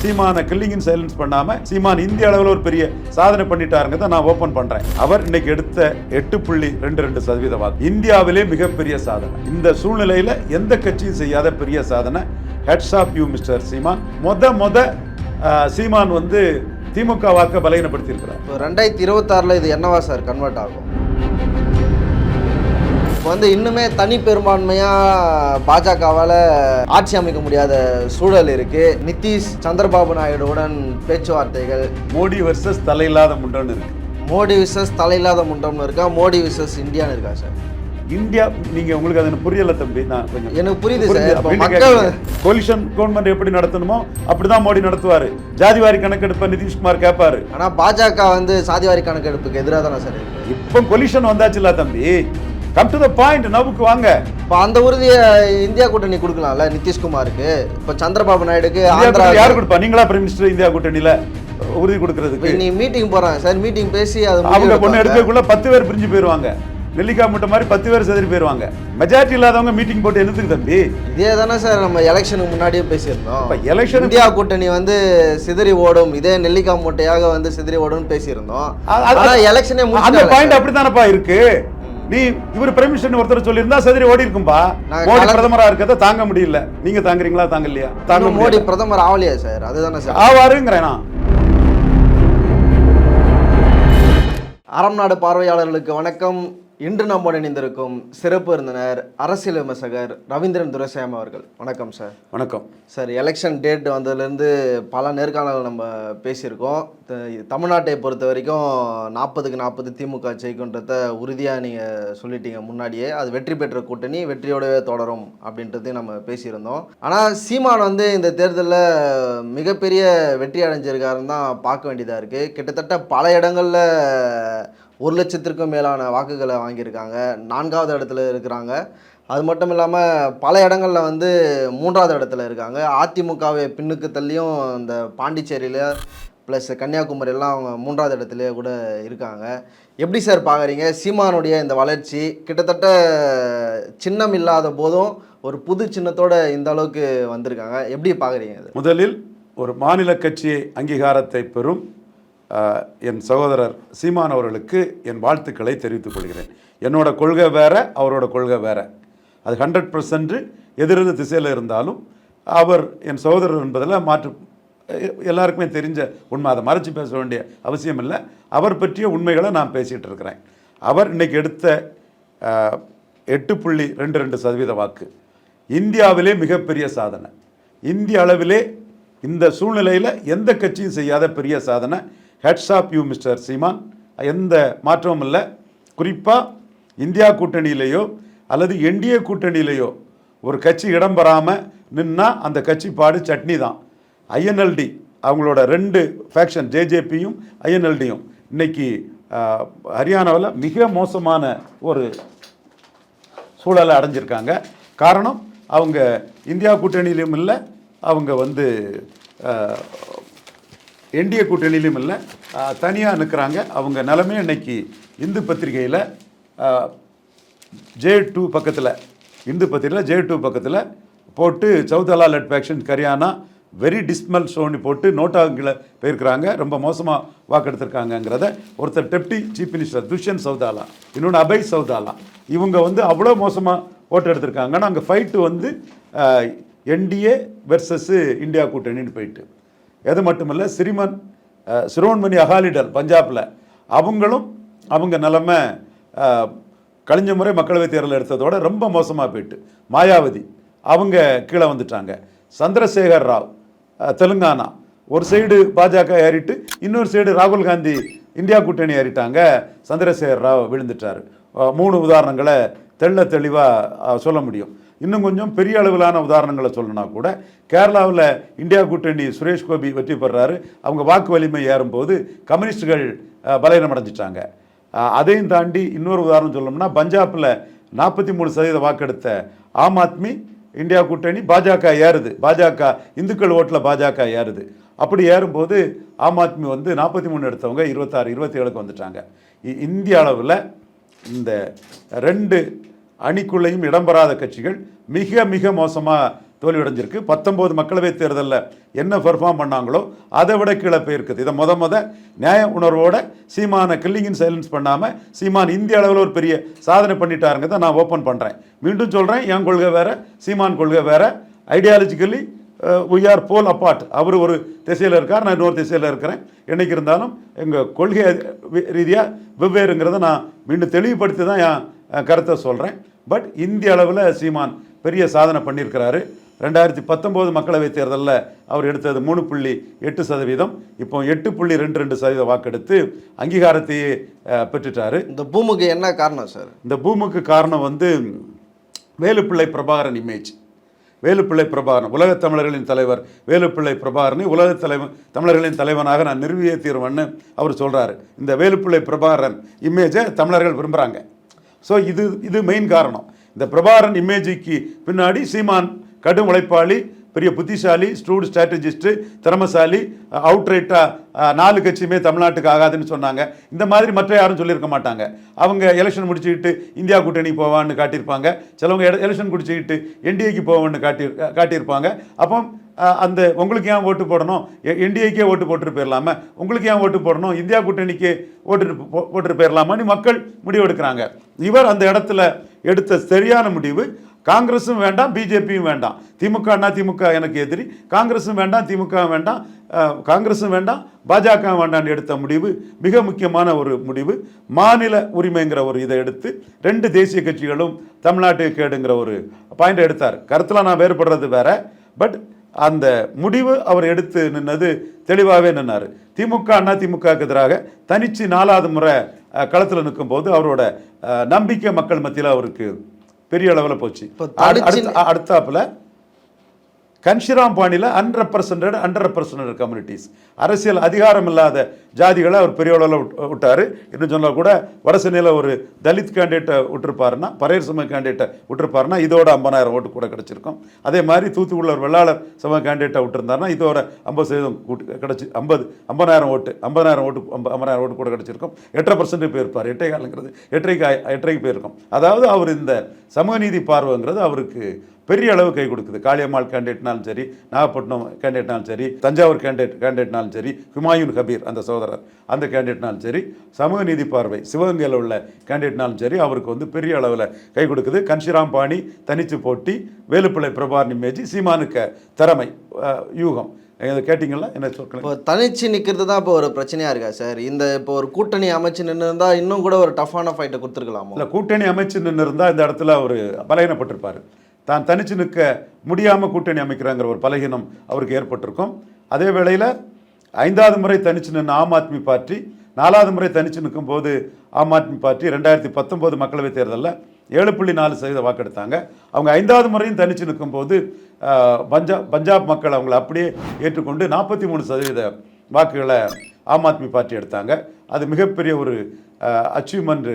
சீமான killing silence பண்ணாம சீமான் இந்திய அளவில் ஒரு பெரிய சாதனை பண்ணிட்டாருங்க நான் ஓபன் பண்றேன். அவர் இன்னைக்கு எடுத்த 8.22% வாக்கு இந்தியாவிலே மிகப்பெரிய சாதனை. இந்த சூழ்நிலையில எந்த கட்சியும் செய்யாத பெரிய சாதனை. ஹெட்ஸ் ஆஃப் யூ மிஸ்டர் சீமான். சீமான் வந்து திமுக வாக்க பலகீனப்படுத்தி இருக்கிறார். 2026 இது என்னவா சார் கன்வெர்ட் ஆகும்? இப்போ வந்து இன்னுமே தனி பெரும்பான்மையாக பாஜகவால் ஆட்சி அமைக்க முடியாத சூழல் இருக்கு. நிதிஷ் சந்திரபாபு நாயுடுவுடன் பேச்சுவார்த்தைகள். மோடி வர்சஸ் தலையில்லாத முண்டம்னு இருக்கு. மோடி விசஸ் தலையில்லாத முண்டம்னு இருக்கா, மோடி விசஸ் இந்தியான்னு இருக்கா சார்? இந்தியா நீங்க உங்களுக்கு அது புரியல தம்பி. நான் கொஞ்சம் எனக்கு புரியுது சார். மக்கள் கோலிஷன் கவர்மெண்ட் எப்படி நடத்தணுமோ அப்படிதான் மோடி நடத்துவாரு. ஜாதிவாரி கணக்கெடுப்பை நிதிஷ்குமார் கேட்பாரு. ஆனா பாஜக வந்து சாதிவாரி கணக்கெடுப்புக்கு எதிராக தானே சார் இருக்கு. இப்போ கொலிஷன் வந்தாச்சுல தம்பி. Come to the point. நவுக்கு வாங்க. இப்போ அந்த உறுதியை இந்தியா கூட்டணி கொடுக்கலாம்ல நிதிஷ்குமாருக்கு. இப்போ சந்திரபாபு நாயுடுக்கு யார் கொடுப்பா? நீங்களா பிரைம் மினிஸ்டர் இந்தியா கூட்டணியில உறுதி கொடுக்கறதுக்கு? நீ மீட்டிங் போறாங்க சார். மீட்டிங் பேசி அவங்க பொண்ணு எடுக்கக்குள்ள 10 பேர் பிரிஞ்சு போயிருவாங்க. நெல்லிக்காய் மூட்டை மாதிரி 10 பேர் செதறி போயிருவாங்க. மெஜாரிட்டி இல்லாதவங்க மீட்டிங் போட்டு என்னத்துக்கு தம்பி? இதே தானே சார் நம்ம எலெக்ஷனுக்கு முன்னாடியே பேசியிருந்தோம். எலெக்ஷன் இந்தியா கூட்டணி வந்து சிதறி ஓடும், இதே நெல்லிக்காய் மூட்டையாக வந்து சிதறி ஓடும்னு பேசியிருந்தோம். எலெக்ஷனே அந்த பாயிண்ட் அப்படித்தானப்பா இருக்கு. நீ இவர் பிரைம் மினிஸ்டர் ஒருத்தர் சொல்லியிருந்தா சதுரி ஓடி இருக்கும்பா. மோடி பிரதமரா இருக்கிறத தாங்க முடியல. நீங்க தாங்குறீங்களா? தாங்கலையா? தாங்க. மோடி பிரதமர் ஆவலையா சார்? அதுதானே சார் ஆவாருங்கிறேன் நான். அறம் நாடு பார்வையாளர்களுக்கு வணக்கம். இன்று நம்மோடு இணைந்திருக்கும் சிறப்பு விருந்தினர் அரசியல் விமர்சகர் ரவீந்திரன் துரைசாமி அவர்கள். வணக்கம் சார். வணக்கம் சார். எலெக்ஷன் டேட் வந்ததுலேருந்து பல நேர்காணல்கள் நம்ம பேசியிருக்கோம். தமிழ்நாட்டை பொறுத்த வரைக்கும் 40க்கு 40 திமுக ஜெயிக்குன்றத உறுதியாக நீங்கள் சொல்லிட்டீங்க முன்னாடியே. அது வெற்றி பெற்ற கூட்டணி வெற்றியோடவே தொடரும் அப்படின்றதையும் நம்ம பேசியிருந்தோம். ஆனால் சீமான் வந்து இந்த தேர்தலில் மிகப்பெரிய வெற்றி அடைஞ்சிருக்காருன்னு தான் பார்க்க வேண்டியதாக இருக்குது. கிட்டத்தட்ட பல இடங்களில் 1 லட்சத்திற்கும் மேலான வாக்குகளை வாங்கியிருக்காங்க. 4வது இடத்துல இருக்கிறாங்க. அது மட்டும் இல்லாமல் பல இடங்களில் வந்து 3வது இடத்துல இருக்காங்க. அதிமுகவை பின்னுக்கு தள்ளியும் இந்த பாண்டிச்சேரியில் ப்ளஸ் கன்னியாகுமரியெல்லாம் அவங்க 3வது இடத்துலேயே கூட இருக்காங்க. எப்படி சார் பார்க்குறீங்க சீமானுடைய இந்த வளர்ச்சி? கிட்டத்தட்ட சின்னம் இல்லாத போதும் ஒரு புது சின்னத்தோடு இந்த அளவுக்கு வந்திருக்காங்க. எப்படி பார்க்குறீங்க? முதலில் ஒரு மாநில கட்சி அங்கீகாரத்தை பெறும் என் சகோதரர் சீமான் அவர்களுக்கு என் வாழ்த்துக்களை தெரிவித்துக் கொள்கிறேன். என்னோட கொள்கை வேற, அவரோட கொள்கை வேற. அது 100% எதிரெதிர் திசையில் இருந்தாலும் அவர் என் சகோதரர் என்பதில் மாற்று எல்லாருக்குமே தெரிஞ்ச உண்மை. அதை மறைச்சி பேச வேண்டிய அவசியம் இல்லை. அவர் பற்றிய உண்மைகளை நான் பேசிகிட்டு இருக்கிறேன். அவர் இன்னைக்கு எடுத்த 8.22% வாக்கு இந்தியாவிலே மிகப்பெரிய சாதனை. இந்திய அளவிலே இந்த சூழ்நிலையில் எந்த கட்சியும் செய்யாத பெரிய சாதனை. ஹெட்ஸ் ஆஃப் யூ மிஸ்டர் சீமான். எந்த மாற்றமும் இல்லை. குறிப்பாக இந்தியா கூட்டணியிலேயோ அல்லது என்டிஏ கூட்டணியிலேயோ ஒரு கட்சி இடம் பெறாமல் நின்னா அந்த கட்சி பாடு சட்னி தான். ஐஎன்எல்டி அவங்களோட 2 ஃபேக்ஷன் ஜேஜேபியும் ஐஎன்எல்டியும் இன்னைக்கு ஹரியானாவில் மிக மோசமான ஒரு சூழலை அடைஞ்சிருக்காங்க. காரணம் அவங்க இந்தியா கூட்டணியிலும் இல்லை, அவங்க வந்து என்டிஏ கூட்டணியிலும் இல்லை, தனியாக நிற்கிறாங்க. அவங்க நிலைமை இன்னைக்கு இந்து பத்திரிகையில் J2 பக்கத்தில் இந்து பத்திரிகையில் J2 பக்கத்தில் போட்டு Chautala let faction Haryana very டிஸ்மல் ஷோன்னு போட்டு நோட்டாங்கில் போயிருக்கிறாங்க. ரொம்ப மோசமாக வாக்கெடுத்திருக்காங்கங்கிறத ஒருத்தர் deputy chief minister Dushyant Chautala, இன்னொன்று அபய் சௌதாலா, இவங்க வந்து அவ்வளோ மோசமாக ஓட்டு எடுத்திருக்காங்க. ஆனால் அங்கே ஃபைட்டு வந்து என்டிஏ வெர்சஸ் இந்தியா கூட்டணின்னு போயிட்டு. அது மட்டுமல்ல சிரோன்மணி அகாலிடல் பஞ்சாபில் அவங்க நிலைமை கழிஞ்ச முறை மக்களவைத் தேர்தல் எடுத்ததோட ரொம்ப மோசமாக போயிட்டு. மாயாவதி அவங்க கீழே வந்துட்டாங்க. சந்திரசேகர் ராவ் தெலுங்கானா ஒரு சைடு பாஜக ஏறிட்டு இன்னொரு சைடு ராகுல் காந்தி இந்தியா கூட்டணி ஏறிட்டாங்க. சந்திரசேகர் ராவ் விழுந்துட்டார். 3 உதாரணங்களை தெளிவாக சொல்ல முடியும். இன்னும் கொஞ்சம் பெரிய அளவிலான உதாரணங்களை சொல்லணும்னா கூட கேரளாவில் இந்தியா கூட்டணி சுரேஷ் கோபி வெற்றி பெறாரு. அவங்க வாக்கு வலிமை ஏறும்போது கம்யூனிஸ்டுகள் பலவீனம் அடைஞ்சிட்டாங்க. அதையும் தாண்டி இன்னொரு உதாரணம் சொல்லணும்னா பஞ்சாபில் 43% வாக்கெடுத்த ஆம் ஆத்மி இந்தியா கூட்டணி பாஜக ஏறுது. பாஜக இந்துக்கள் ஓட்டில் பாஜக ஏறுது. அப்படி ஏறும்போது ஆம் ஆத்மி வந்து 43 எடுத்தவங்க 26, 27க்கு வந்துட்டாங்க. இந்திய அளவில் இந்த 2 அணிக்குள்ளையும் இடம்பெறாத கட்சிகள் மிக மிக மோசமாக தோல்வியடைஞ்சிருக்கு. 19 மக்களவைத் தேர்தலில் என்ன பெர்ஃபார்ம் பண்ணாங்களோ அதை விட கீழே போயிருக்குது. இதை முத நியாய உணர்வோட சீமான கில்லிங் இன் சைலன்ஸ் பண்ணாமல் சீமான் இந்திய அளவில் ஒரு பெரிய சாதனை பண்ணிட்டாருங்கிறத நான் ஓப்பன் பண்ணுறேன். மீண்டும் சொல்கிறேன், என் கொள்கை வேறு, சீமான் கொள்கை வேறு. Ideologically we are pole apart. அவர் ஒரு திசையில் இருக்கார், நான் இன்னொரு திசையில் இருக்கிறேன். என்னைக்கு இருந்தாலும் எங்கள் கொள்கை ரீதியாக வெவ்வேறுங்கிறத நான் மீண்டும் தெளிவுபடுத்தி தான் என் கருத்தை சொல்கிறேன். பட் இந்திய அளவில் சீமான் பெரிய சாதனை பண்ணியிருக்கிறாரு. 2019 மக்களவைத் தேர்தலில் அவர் எடுத்தது 3.8%, இப்போ 8.22% வாக்கெடுத்து அங்கீகாரத்தையே பெற்றுட்டார். இந்த பூமுக்கு என்ன காரணம் சார்? இந்த பூமுக்கு காரணம் வேலுப்பிள்ளை பிரபாகரன் இமேஜ். வேலுப்பிள்ளை பிரபாகரன் உலகத் தமிழர்களின் தலைவர் வேலுப்பிள்ளை பிரபாகரனை தமிழர்களின் தலைவனாக நான் நிறுவியே தீர்வேன்னு அவர் சொல்கிறாரு. இந்த வேலுப்பிள்ளை பிரபாகரன் இமேஜை தமிழர்கள் விரும்புகிறாங்க. ஸோ இது மெயின் காரணம். இந்த பிரபாகரன் இமேஜுக்கு பின்னாடி சீமான் கடும் உழைப்பாளி, பெரிய புத்திசாலி, ஸ்ட்ரூட் ஸ்ட்ராட்டஜிஸ்ட்டு, திறமசாலி, அவுட்ரைட்டாக 4 கட்சியுமே தமிழ்நாட்டுக்கு ஆகாதுன்னு சொன்னாங்க. இந்த மாதிரி மற்ற யாரும் சொல்லியிருக்க மாட்டாங்க. அவங்க எலெக்ஷன் முடிச்சுக்கிட்டு இந்தியா கூட்டணி போவான்னு காட்டியிருப்பாங்க. சிலவங்க எலெக்ஷன் முடிச்சுக்கிட்டு என்டிஏக்கு போவான்னு காட்டியிருப்பாங்க. அப்போ அந்த உங்களுக்கு ஏன் ஓட்டு போடணும், என்டிஏக்கே ஓட்டு போட்டுட்டு போயிடலாமா, உங்களுக்கு ஏன் ஓட்டு போடணும், இந்தியா கூட்டணிக்கே போட்டுட்டு போயிடலாமான்னு மக்கள் முடிவெடுக்கிறாங்க. இவர் அந்த இடத்துல எடுத்த சரியான முடிவு. காங்கிரஸும் வேண்டாம், பிஜேபியும் வேண்டாம், திமுக எனக்கு எதிரி, காங்கிரஸும் வேண்டாம், திமுக வேண்டாம், காங்கிரஸும் வேண்டாம், பாஜக வேண்டான்னு எடுத்த முடிவு மிக முக்கியமான ஒரு முடிவு. மாநில உரிமைங்கிற ஒரு இதை எடுத்து 2 தேசிய கட்சிகளும் தமிழ்நாட்டுக்கு கேடுங்கிற ஒரு பாயிண்ட் எடுத்தார். கருத்தில் நான் வேறுபடுறது வேற, பட் அந்த முடிவு அவர் எடுத்து நின்னது தெளிவாகவே நின்னார். திமுகவுக்கு எதிராக தனிச்சு 4வது முறை களத்தில் நிற்கும் போது அவரோட நம்பிக்கை மக்கள் மத்தியில் அவருக்கு பெரிய அளவில் போச்சு. அடுத்தாப்புல கன்ஷிராம் பாணியில் அண்டர் கம்யூனிட்டிஸ், அரசியல் அதிகாரம் இல்லாத ஜாதிகளை அவர் பெரிய அளவில் விட்டார். இன்னும் சொன்னால் கூட வடசென்னையில் ஒரு தலித் கேண்டிடேட்டை விட்டுருப்பாருன்னா, பரையர் சமூக கேண்டிடேட்டை விட்டுருப்பாருன்னா இதோட 50,000 ஓட்டு கூட கிடச்சிருக்கும். அதே மாதிரி தூத்துக்குடியில் ஒரு வெள்ளாளர் சமூக கேண்டிடேட்டை விட்டுருந்தாருன்னா இதோட 50% கிடச்சி 50,000 ஓட்டு கூட கிடச்சிருக்கும். 8% போயிருப்பார். 8.25ங்கிறது 8.5 போயிருக்கும். அதாவது அவர் இந்த சமூக நீதி பார்வைங்கிறது அவருக்கு பெரிய அளவு கை கொடுக்குது. காளியம்மாள் கேண்டிடேட்னாலும் சரி, நாகப்பட்டினம் கேண்டிடேட்னாலும் சரி, தஞ்சாவூர் கேண்டிடேட்னாலும் சரி, ஹுமாயூன் கபீர் அந்த சகோதரர் அந்த கேண்டிடேட்னாலும் சரி, சமூக நீதி பார்வை சிவகங்கையில் உள்ள கேண்டிடேட்னாலும் சரி, அவருக்கு பெரிய அளவில் கை கொடுக்குது. கன்ஷிராம் பாணி தனிச்சு போட்டி, வேலுப்பிள்ளை பிரபாகரன் இமேஜ், சீமானுக்கு திறமை, யூகம். கேட்டிங்களா என்ன சொல்ல? இப்போ தனிச்சு நிற்கிறது தான் இப்போ ஒரு பிரச்சனையாக இருக்கா சார்? இப்போ ஒரு கூட்டணி அமைச்சு நின்று இருந்தால் இன்னும் கூட ஒரு டஃப்பான ஃபைட்டை கொடுத்துருக்கலாமா? இல்லை, கூட்டணி அமைச்சு நின்று இருந்தால் இந்த இடத்துல அவர் பலகீனப்பட்டிருப்பார். தான் தனிச்சு நிற்க முடியாமல் கூட்டணி அமைக்கிறாங்கிற ஒரு பலகீனம் அவருக்கு ஏற்பட்டிருக்கும். அதே வேளையில் 5வது முறை தனிச்சு நின்று ஆம் ஆத்மி பார்ட்டி 4வது முறை தனிச்சு நிற்கும் போது ஆம் ஆத்மி பார்ட்டி 2019 மக்களவைத் தேர்தலில் 7.4% வாக்கெடுத்தாங்க. அவங்க 5வது முறையும் தனிச்சு நிற்கும் போது பஞ்சாப் மக்கள் அவங்களை அப்படியே ஏற்றுக்கொண்டு 43% வாக்குகளை ஆம் ஆத்மி பார்ட்டி எடுத்தாங்க. அது மிகப்பெரிய ஒரு அச்சீவ்மெண்ட்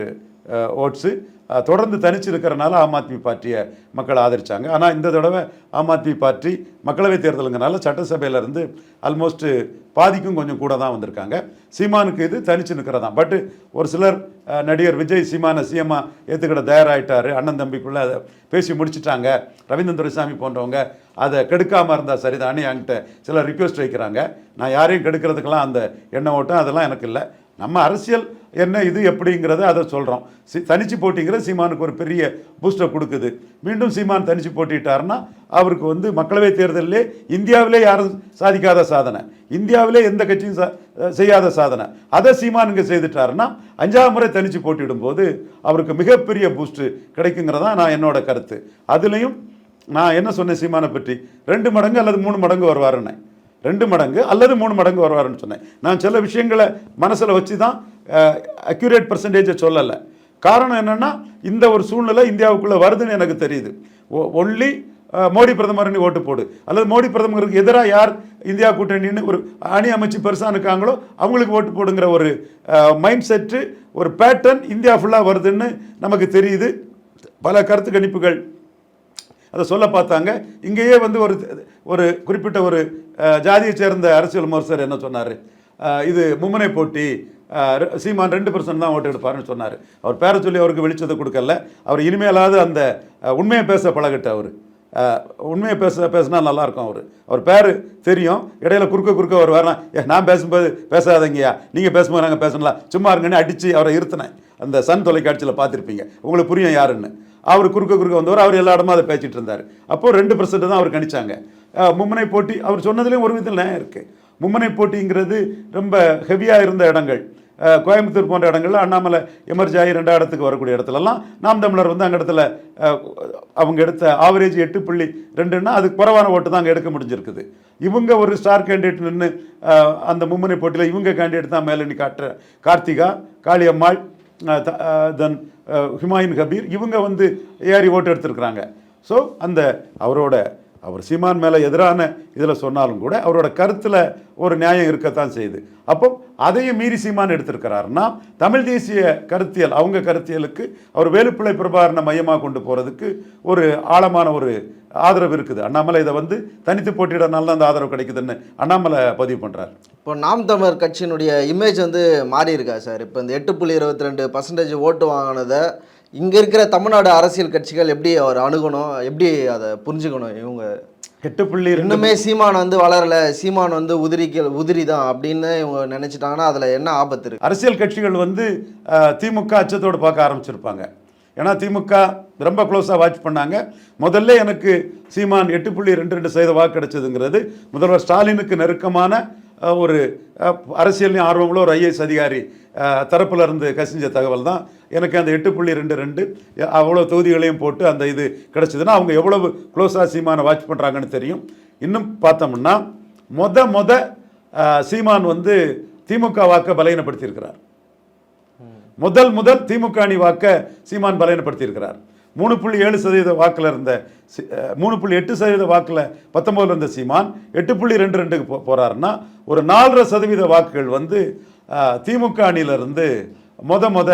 ஓட்ஸு. தொடர்ந்து தனிச்சு இருக்கிறனால ஆம் ஆத்மி பார்ட்டியை மக்கள் ஆதரித்தாங்க. ஆனால் இந்த தடவை ஆம் ஆத்மி பார்ட்டி மக்களவைத் தேர்தலுங்கிறனால சட்டசபையிலேருந்து ஆல்மோஸ்ட் பாதிக்கும் கொஞ்சம் கூட தான் வந்திருக்காங்க. சீமானுக்கு இது தனிச்சு நிற்கிறதான். பட்டு ஒரு சிலர் நடிகர் விஜய் சீமானை சிஎம்மா ஏற்றுக்கிட தயாராகிட்டார், அண்ணன் தம்பிக்குள்ளே அதை பேசி முடிச்சுட்டாங்க, ரவீந்திரன் துரைசாமி போன்றவங்க அதை கெடுக்காமல் இருந்தால் சரிதானே என்கிட்ட சிலர் ரிக்வெஸ்ட் வைக்கிறாங்க. நான் யாரையும் கெடுக்கிறதுக்கெல்லாம் அந்த எண்ணம் ஓட்டம் அதெல்லாம் எனக்கு இல்லை. நம்ம அரசியல் என்ன இது எப்படிங்கிறத அதை சொல்கிறோம். தனிச்சு போட்டிங்கிறது சீமானுக்கு ஒரு பெரிய பூஸ்டர் கொடுக்குது. மீண்டும் சீமான் தனிச்சு போட்டிட்டாருன்னா அவருக்கு மக்களவைத் தேர்தலிலே இந்தியாவிலே யாரும் சாதிக்காத சாதனை, இந்தியாவிலே எந்த கட்சியும் செய்யாத சாதனை, அதை சீமான் இங்கே செய்துட்டாருன்னா 5வது முறை தனிச்சு போட்டியிடும் போது அவருக்கு மிகப்பெரிய பூஸ்ட் கிடைக்குங்கிறதான் நான் என்னோட கருத்து. அதுலேயும் நான் என்ன சொன்னேன், சீமானை பற்றி 2 மடங்கு அல்லது 3 மடங்கு வருவாருன்னு, 2 மடங்கு அல்லது 3 மடங்கு வருவாருன்னு சொன்னேன். நான் சில விஷயங்களை மனசில் வச்சு தான் அக்யூரேட் பர்சன்டேஜை சொல்லலை. காரணம் என்னென்னா இந்த ஒரு சூழ்நிலை இந்தியாவுக்குள்ளே வருதுன்னு எனக்கு தெரியுது. ஒன்லி மோடி பிரதமர்னு ஓட்டு போடு, அல்லது மோடி பிரதமருக்கு எதிராக யார் இந்தியா கூட்டணின்னு ஒரு அணி அமைச்சு பெருசாக இருக்காங்களோ அவங்களுக்கு ஓட்டு போடுங்கிற ஒரு மைண்ட் செட்டு, ஒரு பேட்டர்ன் இந்தியா ஃபுல்லாக வருதுன்னு நமக்கு தெரியுது. பல கருத்து கணிப்புகள் அதை சொல்ல பார்த்தாங்க. இங்கேயே ஒரு குறிப்பிட்ட ஒரு ஜாதியை சேர்ந்த அரசியல் விமர்சகர் என்ன சொன்னார், இது மும்முனை போட்டி, சீமான் 2% தான் ஓட்டு எடுப்பாருன்னு சொன்னார். அவர் பேரை சொல்லி அவருக்கு வெளிச்சத்தை கொடுக்கல. அவர் இனிமேலாவது அந்த உண்மையை பேச பழகட்ட. அவர் உண்மையை பேசினா நல்லாயிருக்கும். அவர் பேர் தெரியும், இடையில குறுக்க அவர் வரலாம், நான் பேசும்போது பேசாதீங்கய்யா, நீங்கள் பேசும்போது நாங்கள் பேசலாம், சும்மா இருங்கன்னு அடித்து அவரை இருத்தினேன். அந்த சன் தொலைக்காட்சியில் பார்த்துருப்பீங்க, உங்களுக்கு புரியும் யாருன்னு. அவர் குறுக்க வந்தவர், அவர் எல்லா இடமும் அதை பேசிட்டு இருந்தார். அப்போது 2% தான் அவர் கணிச்சாங்க. மும்முனை போட்டி அவர் சொன்னதுலேயும் ஒரு விதத்தில் நேரம் இருக்குது. மும்முனை போட்டிங்கிறது ரொம்ப ஹெவியாக இருந்த இடங்கள், கோயம்புத்தூர் போன்ற இடங்கள்ல அண்ணாமலை எமர்ஜி ஆகி 2ஆம் இடத்துக்கு வரக்கூடிய இடத்துலலாம் நாம் தமிழர் வந்து அங்கே இடத்துல அவங்க எடுத்த ஆவரேஜ் 8.2ன்னா அதுக்கு குறைவான ஓட்டு தான் அங்கே எடுக்க முடிஞ்சிருக்குது. இவங்க ஒரு ஸ்டார் கேண்டிடேட் நின்று அந்த மும்முனை போட்டியில் இவங்க கேண்டிடேட் தான் மேலே காட்டுற கார்த்திகா, காளியம்மாள், தென் ஹுமாயூன் கபீர், இவங்க வந்து ஏறி ஓட்டு எடுத்திருக்கிறாங்க. ஸோ அந்த அவர் சீமான் மேலே எதிரான இதில் சொன்னாலும் கூட அவரோட கருத்தில் ஒரு நியாயம் இருக்கத்தான் செய்யுது. அப்போ அதையும் மீறி சீமான் எடுத்திருக்கிறாருன்னா தமிழ் தேசிய கருத்தியல், அவங்க கருத்தியலுக்கு அவர் வேலுப்பிள்ளை பிரபாகரனை மையமாக கொண்டு போகிறதுக்கு ஒரு ஆழமான ஒரு ஆதரவு இருக்குது. அண்ணாமலை இதை வந்து தனித்து போட்டியிடனால தான் அந்த ஆதரவு கிடைக்குதுன்னு அண்ணாமலை பதிவு பண்ணுறாரு. இப்போ நாம் தமிழர் கட்சியினுடைய இமேஜ் வந்து மாறி இருக்கா சார்? இப்போ இந்த 8.22% ஓட்டு வாங்கினதை இங்கே இருக்கிற தமிழ்நாடு அரசியல் கட்சிகள் எப்படி அவர் அணுகணும், எப்படி அதை புரிஞ்சுக்கணும்? இவங்க 8.2 இன்னுமே சீமான் வந்து வளரலை, சீமான் வந்து உதிரி தான் அப்படின்னு இவங்க நினச்சிட்டாங்கன்னா அதில் என்ன ஆபத்து இருக்குது? அரசியல் கட்சிகள் வந்து திமுக அச்சத்தோடு பார்க்க ஆரம்பிச்சிருப்பாங்க. ஏன்னா திமுக ரொம்ப க்ளோஸாக வாட்ச் பண்ணாங்க. முதல்ல எனக்கு சீமான் 8.22% வாக்கு கிடைச்சதுங்கிறது முதல்வர் ஸ்டாலினுக்கு நெருக்கமான ஒரு அரசியலையும் ஆர்வமுள்ள ஒரு ஐஏஎஸ் அதிகாரி தரப்புல இருந்து கசிஞ்ச தகவல் தான். எனக்கு அந்த 8.22 அவ்வளோ தொகுதிகளையும் போட்டு அந்த இது கிடச்சிதுன்னா அவங்க எவ்வளவு க்ளோஸாக சீமானை வாட்ச் பண்ணுறாங்கன்னு தெரியும். இன்னும் பார்த்தோம்னா மொத சீமான் வந்து திமுக வாக்கை பலகீனப்படுத்தியிருக்கிறார். முதல் திமுக அணி வாக்கை சீமான் பலகீனப்படுத்தியிருக்கிறார். 3.7% வாக்கில் இருந்த 3.8% வாக்கில் 19 இருந்த சீமான் 8.22க்கு போகிறாருன்னா ஒரு 4.5% வாக்குகள் வந்து திமுக அணியிலிருந்து மொத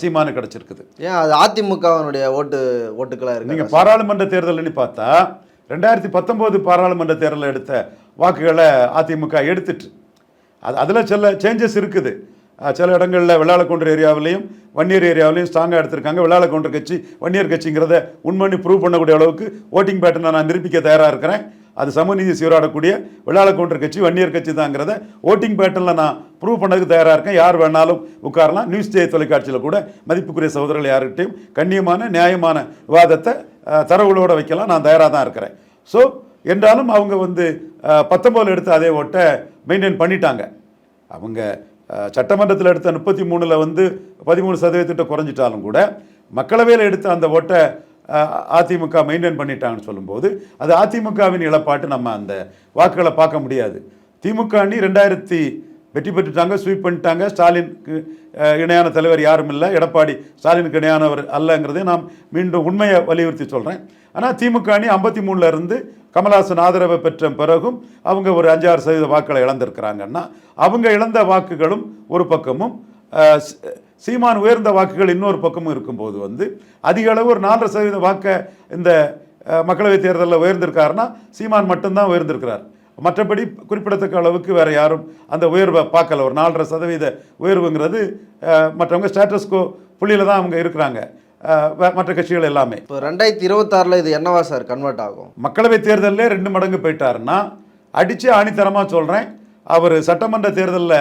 சீமானு கிடச்சிருக்குது. ஏன் அது அதிமுகவினுடைய ஓட்டுக்களாக இருக்கு? நீங்கள் பாராளுமன்ற தேர்தல்னு பார்த்தா 2019 பாராளுமன்ற தேர்தலில் எடுத்த வாக்குகளை அதிமுக எடுத்துட்டு அதில் சில சேஞ்சஸ் இருக்குது. சில இடங்களில் வெள்ளாளக்கவுண்டர் ஏரியாவிலையும் வன்னியர் ஏரியாவிலையும் ஸ்ட்ராங்காக எடுத்திருக்காங்க. வெள்ளாளக்கவுண்டர் கட்சி வன்னியர் கட்சிங்கிறத உண்மணி ப்ரூவ் பண்ணக்கூடிய அளவுக்கு ஓட்டிங் பேட்டர்னை நான் நிரூபிக்க தயாராக இருக்கிறேன். அது சமநீதி சீராடக்கூடிய வெள்ளாளக்கவுண்டர் கட்சி வன்னியர் கட்சி தாங்கிறத ஓட்டிங் பேட்டர்னில் நான் ப்ரூவ் பண்ணதுக்கு தயாராக இருக்கேன். யார் வேணாலும் உட்காரலாம். நியூஸ் டே தொலைக்காட்சியில் கூட மதிப்புக்குரிய சகோதரர்கள் யார்கிட்டையும் கண்ணியமான நியாயமான விவாதத்தை தரவுகளோடு வைக்கலாம். நான் தயாராக தான் இருக்கிறேன். ஸோ என்றாலும் அவங்க வந்து 19 எடுத்து அதே ஓட்டை மெயின்டைன் பண்ணிட்டாங்க. அவங்க சட்டமன்றத்தில் எடுத்த 33 வந்து 13% குறைஞ்சிட்டாலும் கூட மக்களவையில் எடுத்த அந்த ஓட்டை அதிமுக மெயின்டைன் பண்ணிட்டாங்கன்னு சொல்லும்போது அது அதிமுகவின் இழப்பாட்டு நம்ம அந்த வாக்குகளை பார்க்க முடியாது. திமுக அணி 2000 வெற்றி பெற்றுட்டாங்க, ஸ்வீப் பண்ணிட்டாங்க. ஸ்டாலினுக்கு இணையான தலைவர் யாரும் இல்லை, எடப்பாடி ஸ்டாலினுக்கு இணையானவர் அல்லங்கிறதே நான் மீண்டும் உண்மையை வலியுறுத்தி சொல்கிறேன். ஆனால் திமுக அணி 53 இருந்து கமல்ஹாசன் ஆதரவை பெற்ற பிறகும் அவங்க ஒரு 5-6% வாக்குகளை இழந்திருக்கிறாங்கன்னா அவங்க இழந்த வாக்குகளும் ஒரு பக்கமும் சீமான் உயர்ந்த வாக்குகள் இன்னொரு பக்கமும் இருக்கும்போது வந்து அதிக அளவு ஒரு 4% வாக்கை இந்த மக்களவைத் தேர்தலில் உயர்ந்திருக்காருன்னா சீமான் மட்டும்தான் உயர்ந்திருக்கிறார். மற்றபடி குறிப்பிடத்தக்க அளவுக்கு வேறு யாரும் அந்த உயர்வை பார்க்கல. ஒரு 4.5% உயர்வுங்கிறது மற்றவங்க ஸ்டேட்டஸ்கோ புள்ளியில் தான் அவங்க இருக்கிறாங்க, மற்ற கட்சிகள் எல்லாமே. இப்போ 2026 இது என்னவா சார் கன்வெர்ட் ஆகும்? மக்களவைத் தேர்தலில் 2 மடங்கு போயிட்டாருன்னா அடித்து ஆணித்தரமாக சொல்கிறேன், அவர் சட்டமன்ற தேர்தலில்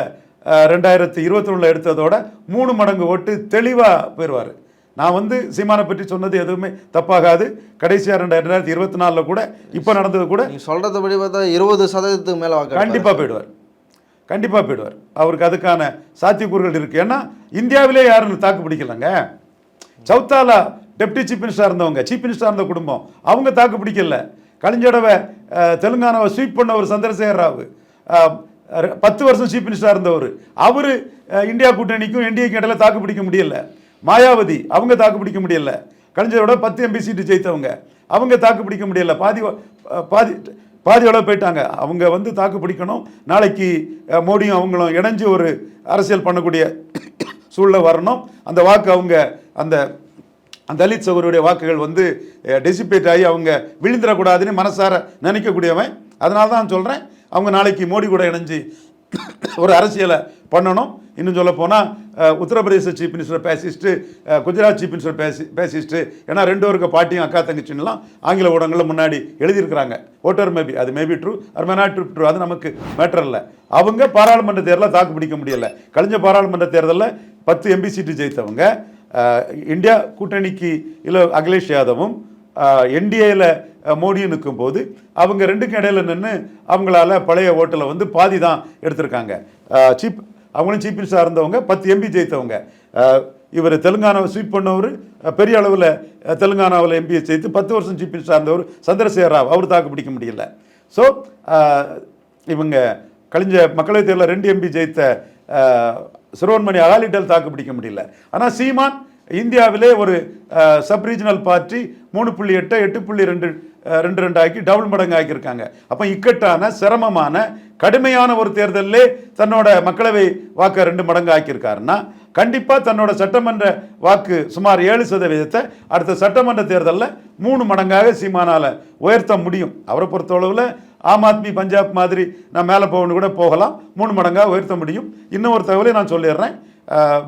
2021 எடுத்ததோட 3 மடங்கு ஓட்டு தெளிவாக போயிடுவார். நான் வந்து சீமானை பற்றி சொன்னது எதுவுமே தப்பாகாது. கடைசியாக 2024 கூட இப்போ நடந்தது கூட நீங்கள் சொல்கிறதுபடி பார்த்தா 20% மேலே கண்டிப்பாக போயிடுவார். அவருக்கு அதுக்கான சாத்தியக்கூறுகள் இருக்குது. ஏன்னா இந்தியாவிலே யாரும் தாக்கு பிடிக்கலங்க. சவுத்தாலா டெப்டி சீஃப் மினிஸ்டராக இருந்தவங்க, சீஃப் மினிஸ்டராக இருந்த குடும்பம், அவங்க தாக்கு பிடிக்கல. கலைஞடவை தெலுங்கானாவை ஸ்வீப் பண்ண ஒரு சந்திரசேகர் ராவ் 10 வருஷம் சீஃப் மினிஸ்டராக இருந்தவர், அவர் இந்தியா கூட்டணிக்கும் என்டிஏக்கு இடையில தாக்கு பிடிக்க முடியல. மாயாவதி அவங்க தாக்கு பிடிக்க முடியல. கலைஞரோட 10 MP சீட்டு ஜெயித்தவங்க, அவங்க தாக்கு பிடிக்க முடியல. பாதி அளவு போயிட்டாங்க. அவங்க வந்து தாக்கு பிடிக்கணும். நாளைக்கு மோடியும் அவங்களும் இணைஞ்சு ஒரு அரசியல் பண்ணக்கூடிய சூழ்நிலை வரணும். அந்த வாக்கு அவங்க அந்த தலித் சகோதரருடைய வாக்குகள் வந்து டெசிபேட் ஆகி அவங்க விழுந்துடக்கூடாதுன்னு மனசார நினைக்கக்கூடியவன். அதனால தான் சொல்கிறேன், அவங்க நாளைக்கு மோடி கூட இணைஞ்சு ஒரு அரசியலை பண்ணணும். இன்னும் சொல்ல போனால் உத்தரப்பிரதேச சீஃப் மினிஸ்டர் பேசிஸ்ட்டு, குஜராத் சீஃப் மினிஸ்டர் பேசிஸ்ட்டு, ஏன்னா ரெண்டு பேருக்கு பாட்டியும் அக்கா தங்கச்சின்லாம் ஆங்கில ஊடகங்களில் முன்னாடி எழுதியிருக்கிறாங்க. ஓட்டர் மேபி அது maybe true R may not true, அது நமக்கு மேட்டர் இல்லை. அவங்க பாராளுமன்ற தேர்தலில் தாக்கு பிடிக்க முடியல. கழிஞ்ச பாராளுமன்ற தேர்தலில் 10 எம்பி சீட்டு ஜெயித்தவங்க. இந்தியா கூட்டணிக்கு இல்லை அகிலேஷ் யாதவும் என்டிஏல மோடியும் நிற்கும் போது அவங்க ரெண்டுக்கும் இடையில நின்று அவங்களால பழைய ஓட்டில் வந்து பாதி தான் எடுத்திருக்காங்க. அவங்களும் சீஃப் மினிஸ்டராக இருந்தவங்க 10 எம்பி ஜெயித்தவங்க. இவர் தெலுங்கானாவை ஸ்வீப் பண்ணவர், பெரிய அளவில் தெலுங்கானாவில் எம்பியை ஜெயித்து 10 வருஷம் சீஃப் மினிஸ்டராக இருந்தவர் சந்திரசேகர ராவ், அவர் தாக்கு பிடிக்க முடியல. ஸோ இவங்க கழிஞ்ச மக்களவைத் தேர்தலில் 2 எம்பி ஜெயித்த சிரோன்மணி அகாலிதள் தாக்கு பிடிக்க முடியல. ஆனால் சீமான் இந்தியாவிலே ஒரு சப் ரீஜனல் பார்ட்டி 3.8 8.22 ஆக்கி டபுள் மடங்கு ஆக்கியிருக்காங்க. அப்போ இக்கட்டான சிரமமான கடுமையான ஒரு தேர்தலிலே தன்னோட மக்களவை வாக்கு 2 மடங்கு ஆக்கியிருக்காருன்னா கண்டிப்பாக தன்னோட சட்டமன்ற வாக்கு சுமார் 7% அடுத்த சட்டமன்ற தேர்தலில் 3 மடங்காக சீமானால் உயர்த்த முடியும். அவரை பொறுத்தளவில் ஆம் ஆத்மி பஞ்சாப் மாதிரி நான் மேலே போகணுன்னு கூட போகலாம், 3 மடங்காக உயர்த்த முடியும். இன்னொரு தகவலை நான் சொல்லிடுறேன்.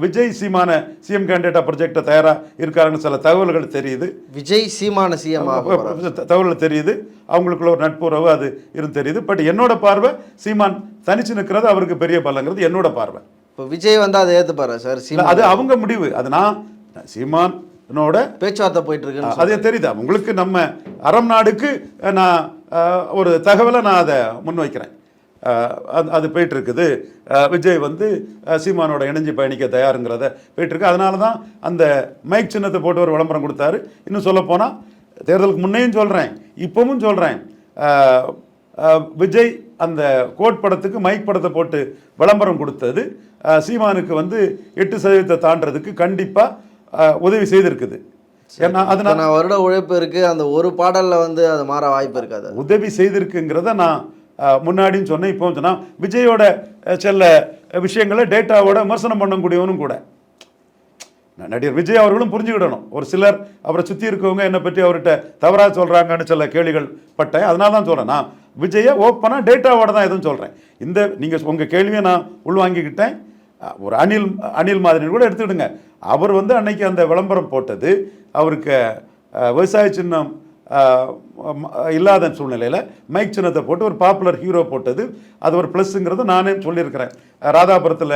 விஜய் சீமான சிஎம் கேண்டிடேட்டா ப்ரொஜெக்டை தயாராக இருக்காருன்னு சில தகவல்கள் தெரியுது. விஜய் சீமான சிஎம் தகவல்கள் தெரியுது. அவங்களுக்குள்ள ஒரு நட்புறவு அது இருந்து தெரியுது. பட் என்னோட பார்வை சீமான் தனிச்சு நிற்கிறது அவருக்கு பெரிய பலங்கிறது என்னோட பார்வை. இப்போ விஜய் வந்து அதை ஏற்றுப்பாரா சார்? அது அவங்க முடிவு. அது நான் சீமானோட பேச்சுவார்த்தை போயிட்டு இருக்கு, அதே தெரியுது. உங்களுக்கு நம்ம அறம் நாடுக்கு நான் ஒரு தகவலை நான் அதை முன்வைக்கிறேன். அது போயிட்டு இருக்குது. விஜய் வந்து சீமானோட இணைஞ்சு பயணிக்க தயாருங்கிறத போயிட்டு இருக்கு. அதனால தான் அந்த மைக் சின்னத்தை போட்டு ஒரு விளம்பரம் கொடுத்தாரு. இன்னும் சொல்ல போனால் தேர்தலுக்கு முன்னையும் சொல்கிறேன், இப்பவும் சொல்கிறேன், விஜய் அந்த கோட் படத்துக்கு மைக் படத்தை போட்டு விளம்பரம் கொடுத்தது சீமானுக்கு வந்து 8% தாண்டறதுக்கு கண்டிப்பாக உதவி செய்திருக்குது. ஏன்னா அதனால வருட உழைப்பு இருக்கு, அந்த ஒரு பாடலில் வந்து அது மாற வாய்ப்பு இருக்காது. உதவி செய்திருக்குங்கிறத நான் முன்னாடின்னு சொன்னேன், இப்போவும் சொன்னால் விஜயோட சில விஷயங்களை டேட்டாவோட விமர்சனம் பண்ணக்கூடியவனும் கூட. நடிகர் விஜய் அவர்களும் புரிஞ்சுக்கிடணும். ஒரு சிலர் அவரை சுற்றி இருக்கவங்க என்னை பற்றி அவர்கிட்ட தவறாக சொல்கிறாங்கன்னு சில கேள்விகள் பட்டேன். அதனால தான் சொல்கிறேன், நான் விஜயை ஓப்பனாக டேட்டாவோட தான் எதுவும் சொல்கிறேன். இந்த நீங்கள் உங்கள் கேள்வியை நான் உள்வாங்கிக்கிட்டேன். ஒரு அணில் மாதிரி கூட எடுத்துக்கிடுங்க. அவர் வந்து அன்னைக்கு அந்த விளம்பரம் போட்டது அவருக்கு விவசாய சின்னம் இல்லாத சூழ்நிலையில் மைக் சின்னத்தை போட்டு ஒரு பாப்புலர் ஹீரோ போட்டது அது ஒரு ப்ளஸ்ஸுங்கிறத நானே சொல்லியிருக்கிறேன். ராதாபுரத்தில்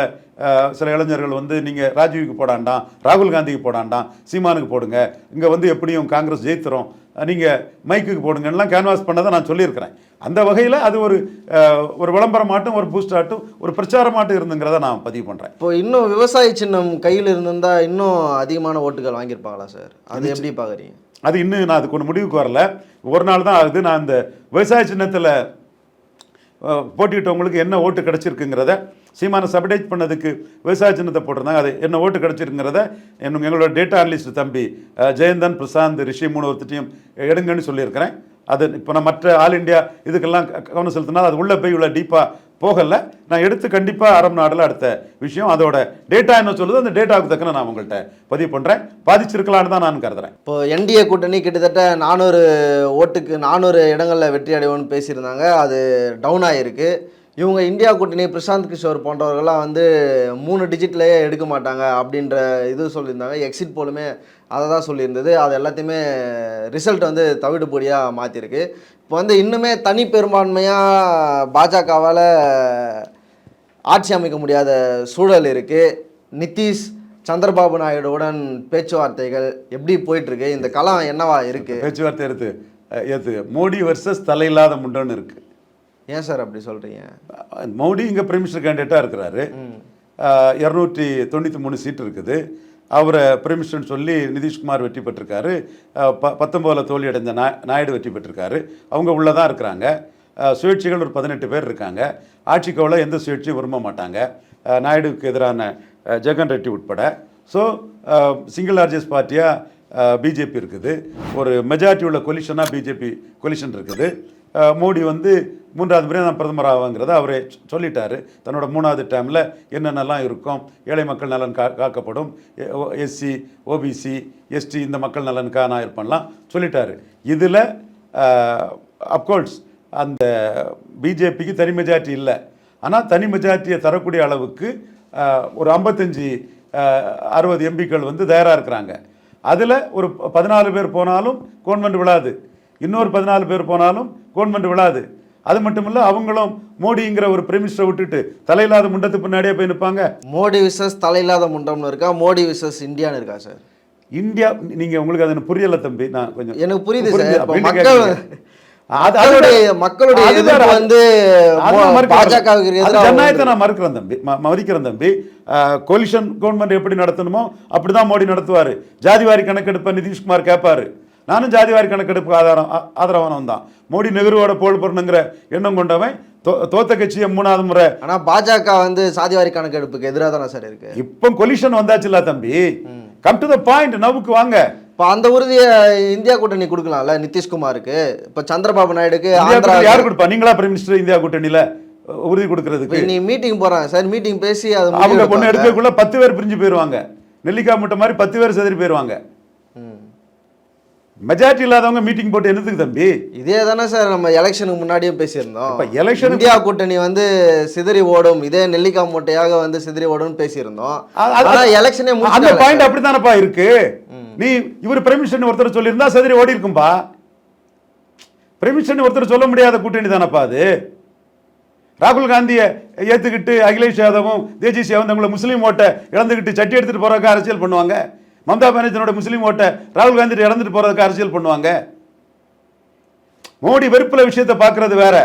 சில இளைஞர்கள் வந்து நீங்கள் ராஜீவுக்கு போடாண்டாம், ராகுல் காந்திக்கு போடாண்டாம், சீமானுக்கு போடுங்க, இங்கே வந்து எப்படியும் காங்கிரஸ் ஜெயித்துரும், நீங்கள் மைக்குக்கு போடுங்கலாம் கேன்வாஸ் பண்ணதை நான் சொல்லியிருக்கிறேன். அந்த வகையில் அது ஒரு விளம்பரமாட்டும் ஒரு பூஸ்டாட்டும் ஒரு பிரச்சாரமாட்டும் இருந்துங்கிறத நான் பதிவு பண்ணுறேன். இப்போ இன்னும் விவசாய சின்னம் கையில் இருந்திருந்தால் இன்னும் அதிகமான ஓட்டுகள் வாங்கியிருப்பாங்களா சார்? அது எப்படி பார்க்குறீங்க? அது இன்னும் நான் அதுக்கு ஒன்று முடிவுக்கு வரல. ஒரு நாள் தான் ஆகுது. நான் இந்த விவசாய சின்னத்தில் போட்டிக்கிட்டவங்களுக்கு என்ன ஓட்டு கிடச்சிருக்குங்கிறத சீமானை சப்டைட் பண்ணதுக்கு விவசாய சின்னத்தை போட்டிருந்தாங்க. அது என்ன ஓட்டு கிடச்சிருக்குங்கிறத எங்களோட டேட்டா அனலிஸ்ட் தம்பி ஜெயந்தன், பிரசாந்த், ரிஷி 3 ஒருத்தையும் எடுங்கன்னு சொல்லியிருக்கிறேன். அது இப்போ நான் மற்ற ஆல் இண்டியா இதுக்கெல்லாம் கவனம் செலுத்தினா அது உள்ளே போய் இவ்வளோ டீப்பாக போகலை. நான் எடுத்து கண்டிப்பாக அறம் நாடில் அடுத்த விஷயம் அதோட டேட்டா என்ன சொல்லுது அந்த டேட்டாவுக்கு தக்கன நான் உங்கள்கிட்ட பதிவு பண்ணுறேன். பாதிச்சிருக்கலான்னு தான் நான் கருதுறேன். இப்போ என்டிஏ கூட்டணி கிட்டத்தட்ட 400 ஓட்டுக்கு 400 இடங்களில் வெற்றி அடைவோன்னு பேசியிருந்தாங்க. அது டவுன் ஆகிருக்கு. இவங்க இந்தியா கூட்டணி பிரசாந்த் கிஷோர் போன்றவர்கள்லாம் வந்து 3 டிஜிட்லேயே எடுக்க மாட்டாங்க அப்படின்ற இது சொல்லியிருந்தாங்க. எக்ஸிட் போலுமே அதை தான் சொல்லியிருந்தது. அது எல்லாத்தையுமே ரிசல்ட் வந்து தவிடுபொடியாக மாற்றிருக்கு. இப்போ வந்து இன்னுமே தனி பெரும்பான்மையாக பாஜகவால் ஆட்சி அமைக்க முடியாத சூழல் இருக்குது. நிதிஷ் சந்திரபாபு நாயுடுவுடன் பேச்சுவார்த்தைகள் எப்படி போயிட்டுருக்கு? இந்த களம் என்னவா இருக்குது? பேச்சுவார்த்தை ஏற்று மோடி வர்சஸ் தலையில்லாத முண்டன்னு இருக்குது. ஏன் சார் அப்படி சொல்கிறீங்க? மோடி இங்கே பிரைம் மினிஸ்டர் கேண்டிடேட்டாக இருக்கிறாரு. 293 சீட் இருக்குது. அவரை பிரைம் மினிஸ்டர்னு சொல்லி நிதிஷ்குமார் வெற்றி பெற்றிருக்காரு. 19 தோல்வி அடைந்த நாயுடு வெற்றி பெற்றிருக்காரு. அவங்க உள்ளே தான் இருக்கிறாங்க. சுயேட்சைகள் ஒரு 18 பேர் இருக்காங்க. ஆட்சிக்கோவில் எந்த சுயேட்சையும் விரும்ப மாட்டாங்க, நாயுடுவுக்கு எதிரான ஜெகன் ரெட்டி உட்பட. ஸோ சிங்கிள் லார்ஜஸ்ட் பார்ட்டியாக பிஜேபி இருக்குது. ஒரு மெஜாரிட்டி உள்ள கொலிஷனாக பிஜேபி கொலிஷன் இருக்குது. மோடி வந்து 3வது முறை நான் பிரதமர் ஆவாங்கிறத அவரே சொல்லிட்டாரு. தன்னோட 3வது டேர்மில் என்னென்னலாம் இருக்கும், ஏழை மக்கள் நலன் காக்கப்படும், எஸ்சி ஓபிசி எஸ்டி இந்த மக்கள் நலனுக்காக நான் இருப்பேன்லாம் சொல்லிட்டாரு. இதில் அப்கோர்ஸ் அந்த பிஜேபிக்கு தனி மெஜாரிட்டி இல்லை. ஆனால் தனி மெஜாரிட்டியை தரக்கூடிய அளவுக்கு ஒரு 55-60 எம்பிக்கள் வந்து தயாராக இருக்கிறாங்க. அதில் ஒரு 14 பேர் போனாலும் கவர்மெண்ட் விழாது, இன்னொரு 14 பேர் போனாலும் கவர்மெண்ட் விழாது. அது மட்டும் இல்லை, அவங்களும் மோடிங்கிற ஒரு பிரைமினிஸ்டரை விட்டுட்டு தலையில்லாத முண்டத்துக்கு பின்னாடியே போய் நிற்பாங்க. மோடி விசஸ் தலையில்லாத முண்டம்னு இருக்கா, மோடி விசஸ் இந்தியான்னு இருக்கா சார்? இந்தியா, நீங்கள் உங்களுக்கு அது புரியலை தம்பி. நான் கொஞ்சம் எனக்கு புரியுது சார். மக்களுடைய எதிர்ப்பு வந்து பாஜகவுக்கு எதிராக ஜனநாயகத்தை நான் மதிக்கிறேன் தம்பி. கோலிஷன் கவர்மெண்ட் எப்படி நடத்தணுமோ அப்படிதான் மோடி நடத்துவார். ஜாதிவாரி கணக்கெடுப்பை நிதிஷ்குமார் கேட்பாரு. நானும் ஜாதிவாரி கணக்கெடுப்பு ஆதரவானவன் தான். மோடி நெஹ்ருவோட போல் பொருணுங்கிற எண்ணம் கொண்டவன். தோத்த கட்சியை 3வது முறை. ஆனா பாஜக வந்து சாதிவாரி கணக்கெடுப்புக்கு எதிராக தானே சார் இருக்கு. இப்போ கொலிஷன் வந்தாச்சுல்ல தம்பி. கம் டு த பாயிண்ட், நவுக்கு வாங்க. இப்போ அந்த உறுதியை இந்தியா கூட்டணி கொடுக்கலாம்ல நிதிஷ்குமாருக்கு. இப்போ சந்திரபாபு நாயுடுக்கு யார் கொடுப்பா? நீங்களா பிரைம் மினிஸ்டர் இந்தியா கூட்டணியில உறுதி கொடுக்கறதுக்கு? நீ மீட்டிங் போறாங்க சார், மீட்டிங் பேசி அவங்க பொண்ணு எடுக்கக்குள்ள 10 பேர் பிரிஞ்சு போயிருவாங்க. நெல்லிக்காய் முட்டை மாதிரி 10 பேர் செதறி போயிருவாங்க. மெஜாரிட்டி இல்லாதவங்க மீட்டிங் போட்டு என்னதுக்கு தம்பி? இதே தானே சார் நம்ம எலெக்ஷனுக்கு முன்னாடியே பேசியிருந்தோம். இப்போ எலெக்ஷன் இந்தியா கூட்டணி வந்து சிதறி ஓடும், இதே நெல்லிக்காய் மூட்டையாக வந்து சிதறி ஓடும்னு பேசியிருந்தோம். எலெக்ஷனே அந்த பாயிண்ட் அப்படித்தானப்பா இருக்கு. நீ இவர் பிரைம் மினிஸ்டர் ஒருத்தர் சொல்லியிருந்தா சிதறி ஓடி இருக்கும்பா. பிரைம் மினிஸ்டர் ஒருத்தர் சொல்ல முடியாத கூட்டணி தானப்பா அது. ராகுல் காந்தியை ஏற்றுக்கிட்டு அகிலேஷ் யாதவும் தேஜஸ்வி யாதவங்களை முஸ்லீம் ஓட்டை இழந்துக்கிட்டு சட்டி எடுத்துகிட்டு போகிறதுக்கு அரசியல் பண்ணுவாங்க. மம்தா பானர்ஜியோட முஸ்லீம் ஓட்டை ராகுல் காந்தி இறந்துட்டு போகிறதுக்கு அரசியல் பண்ணுவாங்க. மோடி வெறுப்புல விஷயத்தை பார்க்கறது வேற,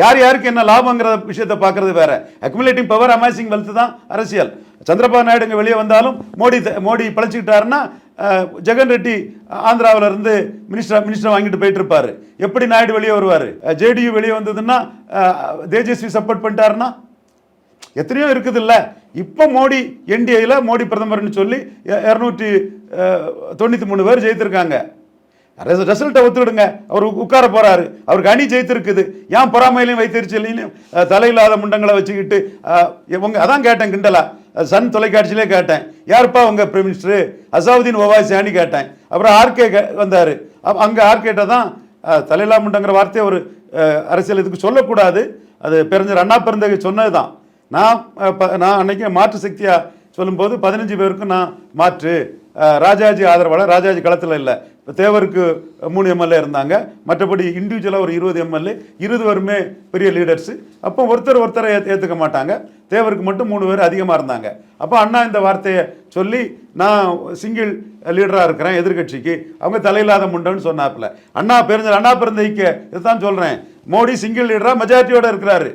யார் யாருக்கு என்ன லாபங்கிற விஷயத்தை பார்க்கறது வேற. அக்குமுலேட்டிங் பவர், அமாசிங் வெல்த் தான் அரசியல். சந்திரபாபு நாயுடுங்க வெளியே வந்தாலும் மோடி பழச்சிக்கிட்டாருன்னா ஜெகன் ரெட்டி ஆந்திராவில் இருந்து மினிஸ்டர் வாங்கிட்டு போயிட்டு இருப்பாரு. எப்படி நாயுடு வெளியே வருவார்? ஜேடியு வெளியே வந்ததுன்னா தேஜஸ்வி சப்போர்ட் பண்ணிட்டாருன்னா எத்தனையோ இருக்குது இல்லை. இப்போ மோடி என்டிஏல மோடி பிரதமர்னு சொல்லி 293 பேர் ஜெயித்திருக்காங்க. ரிசல்ட்டை ஒத்துக்கிடுங்க. அவர் உட்கார போறாரு, அவருக்கு அணி ஜெயித்திருக்குது. ஏன் பொறாமையிலையும் வைத்திருச்சலையும் தலையில்லாத முண்டங்களை வச்சுக்கிட்டு அதான் கேட்டேன் கிண்டலா. சன் தொலைக்காட்சியிலே கேட்டேன், யாருப்பா உங்க பிரைம் மினிஸ்டர்? அசாவுதீன் ஓவாசியானி கேட்டேன். அப்புறம் ஆர்கே வந்தாரு. அங்கே ஆர்கேட்ட தான் தலையில்லா முண்டங்கிற வார்த்தையை ஒரு அரசியல் இதுக்கு சொல்லக்கூடாது. அது பெருஞ்சர் அண்ணா பெருந்தகை சொன்னது தான். நான் அன்னைக்கு மாற்று சக்தியா சொல்லும்போது 15 பேருக்கும் நான் மாற்று ராஜாஜி ஆதரவாளர். ராஜாஜி களத்தில் இல்லை. இப்போ தேவருக்கு 3 எம்எல்ஏ இருந்தாங்க. மற்றபடி இண்டிவிஜுவலாக ஒரு 20 எம்எல்ஏ, 20 பேருமே பெரிய லீடர்ஸு. அப்போ ஒருத்தரை ஏற்றுக்க மாட்டாங்க. தேவருக்கு மட்டும் 3 பேர் அதிகமாக இருந்தாங்க. அப்போ அண்ணா இந்த வார்த்தையை சொல்லி நான் சிங்கிள் லீடராக இருக்கிறேன் எதிர்கட்சிக்கு, அவங்க தலையில்லாத முண்டன்னு சொன்னாப்புல. அண்ணா பெருந்தைக்கு இதுதான் சொல்கிறேன். மோடி சிங்கிள் லீடராக மெஜாரிட்டியோட இருக்கிறாரு,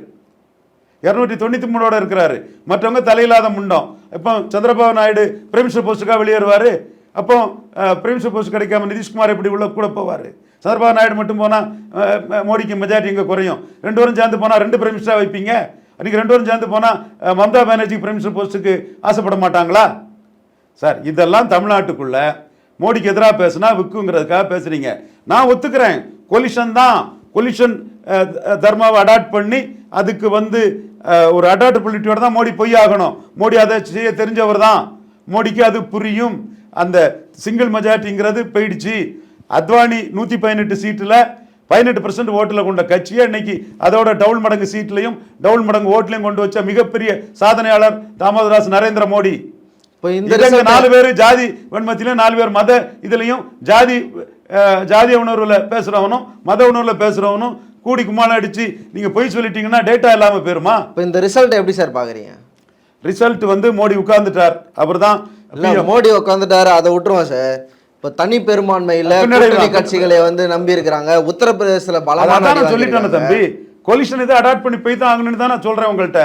293 இருக்கிறாரு. மற்றவங்க தலையில்லாத முண்டம். இப்போ சந்திரபாபு நாயுடு பிரைம் மினிஸ்டர் போஸ்ட்டுக்காக வெளியேறுவார். அப்போ பிரைம் மினிஸ்டர் போஸ்ட் கிடைக்காம நிதிஷ்குமார் எப்படி உள்ள கூட போவார்? சந்திரபாபு நாயுடு மட்டும் போனால் மோடிக்கு மெஜாரிட்டி இங்கே குறையும். 2 பேரும் சேர்ந்து போனால் 2 பிரைம் மினிஸ்டராக வைப்பீங்க. அன்றைக்கி 2 பேரும் சேர்ந்து போனால் மம்தா பானர்ஜி பிரைம் மினிஸ்டர் போஸ்ட்டுக்கு ஆசைப்பட மாட்டாங்களா சார்? இதெல்லாம் தமிழ்நாட்டுக்குள்ள மோடிக்கு எதிராக பேசுனா விற்குங்கிறதுக்காக பேசுறீங்க. நான் ஒத்துக்கிறேன், கொலிஷன் தான். கொலிஷன் தர்மாவை அடாப்ட் பண்ணி அதுக்கு வந்து ஒரு அடாப்டபிலிட்டியோட தான் மோடி பொய்யாகணும். மோடி அதை செய்ய தெரிஞ்சவர் தான். மோடிக்கு அது புரியும். அந்த சிங்கிள் மெஜாரிட்டிங்கிறது போயிடுச்சு. அத்வானி 118 சீட்டில் 18% ஓட்டில் கொண்ட கட்சியை இன்னைக்கு அதோட டவுல் மடங்கு சீட்லையும் டவுல் மடங்கு ஓட்டிலையும் கொண்டு வச்ச மிகப்பெரிய சாதனையாளர் தாமோதராஸ் நரேந்திர மோடி. இப்போ இந்த 4 பேர் ஜாதி வன்மத்திலையும் 4 பேர் மத இதுலையும் ஜாதிய உணர்வுல பேசுறவனும் மத உணர்வுல பேசுறவனும் கூடி கும்மாளம் அடிச்சு நீங்க பொய் சொல்லிட்டீங்கன்னா டேட்டா இல்லாம போயிருமா? இப்போ இந்த ரிசல்ட் எப்படி சார் பாக்குறீங்க? ரிசல்ட் வந்து மோடி உட்கார்ந்துட்டார். அவர் தான் மோடி உட்கார்ந்துட்டாரு, அதை விட்டுருவோம் சார். இப்போ தனி பெரும்பான்மையில கூட்டணி கட்சிகளை வந்து நம்பி இருக்கிறாங்க. உத்தரப்பிரதேசல பலமான சொல்லிட்டானே தம்பி, கொலிஷன் இதை அடாப்ட் பண்ணி போய் தான் ஆகணும்னு தான் நான் சொல்றேன் உங்கள்கிட்ட.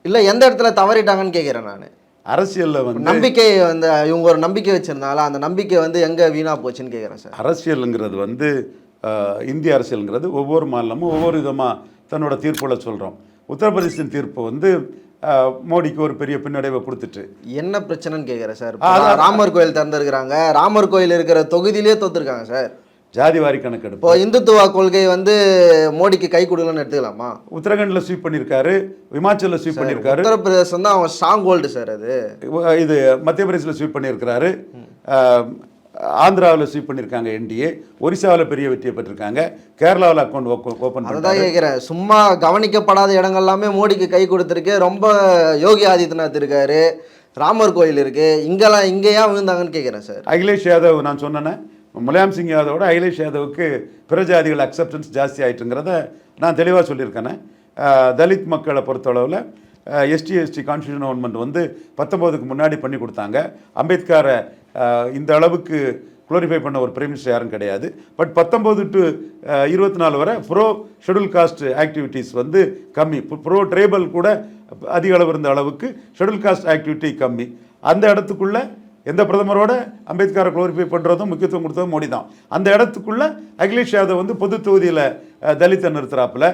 இல்ல எந்த இடத்துல தவறிட்டாங்கன்னு கேட்கிறேன் நான். அரசியல்ல வந்து நம்பிக்கை வந்து இவங்க ஒரு நம்பிக்கை வச்சிருந்தாலும் அந்த நம்பிக்கை வந்து எங்க வீணா போச்சுன்னு கேட்குறேன் சார். அரசியலுங்கிறது வந்து இந்திய அரசியலுங்கிறது ஒவ்வொரு மாநிலமும் ஒவ்வொரு விதமாக தன்னோட தீர்ப்புகளை சொல்கிறோம். உத்தரப்பிரதேசத்தின் தீர்ப்பு வந்து மோடிக்கு ஒரு பெரிய பின்னடைவை கொடுத்துட்டு என்ன பிரச்சனைன்னு கேட்குறேன் சார். ராமர் கோயில் திறந்துருக்கிறாங்க, ராமர் கோயில் இருக்கிற தொகுதியிலே தோத்துருக்காங்க சார். ஜாதிவாரி கணக்கெடுப்பு. இப்போ இந்துத்துவ கொள்கை வந்து மோடிக்கு கை கொடுக்கலன்னு எடுத்துக்கலாமா? உத்தரகண்ட்ல ஸ்வீப் பண்ணியிருக்காரு, விமாச்சலில் ஸ்வீப் பண்ணியிருக்காரு. உத்தரப்பிரதேசம் தான் அவன் ஸ்ட்ராங் ஹோல்டு சார். அது இது மத்திய பிரதேசில் ஸ்வீப் பண்ணியிருக்கிறாரு. ஆந்திராவில் ஸ்வீப் பண்ணியிருக்காங்க என்டிஏ, ஒரிசாவில் பெரிய வெற்றியை பெற்றிருக்காங்க, கேரளாவில் அக்கௌண்ட் ஓப்பன் அதான் பண்ணாங்க. கேட்குறேன், சும்மா கவனிக்கப்படாத இடங்கள் எல்லாமே மோடிக்கு கை கொடுத்துருக்கு. ரொம்ப யோகி ஆதித்யநாத் இருக்காரு, ராமர் கோயில் இருக்கு, இங்கெல்லாம் இங்கே ஏன் விழுந்தாங்கன்னு கேட்குறேன் சார். அகிலேஷ் யாதவ் நான் சொன்னேன்னே, முலாயம் சிங் யாதவோட அகிலேஷ் யாதவுக்கு பிற ஜாதிகள் அக்செப்டன்ஸ் ஜாஸ்தி ஆயிட்டுங்கிறத நான் தெளிவாக சொல்லியிருக்கேனே. தலித் மக்களை பொறுத்தளவில் எஸ்டி கான்ஸ்டியூஷன் அமெண்ட்மெண்ட் வந்து 19க்கு முன்னாடி பண்ணி கொடுத்தாங்க. அம்பேத்கரை இந்த அளவுக்கு குளோரிஃபை பண்ண ஒரு பிரைம் மினிஸ்டர் யாரும் கிடையாது. பட் 19 to 24 வரை ப்ரோ ஷெட்யூல் காஸ்ட் ஆக்டிவிட்டீஸ் வந்து கம்மி, ப்ரோ ட்ரைபல் கூட அதிக அளவு இருந்த அளவுக்கு ஷெட்யூல் காஸ்ட் ஆக்டிவிட்டி கம்மி. அந்த இடத்துக்குள்ள எந்த பிரதமரோட அம்பேத்கரை குளோரிஃபை பண்ணுறதும் முக்கியத்துவம் கொடுத்ததும் மோடி தான். அந்த இடத்துக்குள்ள அகிலேஷ் யாதவ் வந்து பொது தொகுதியில் தலித்தை நிறுத்துறாப்புல,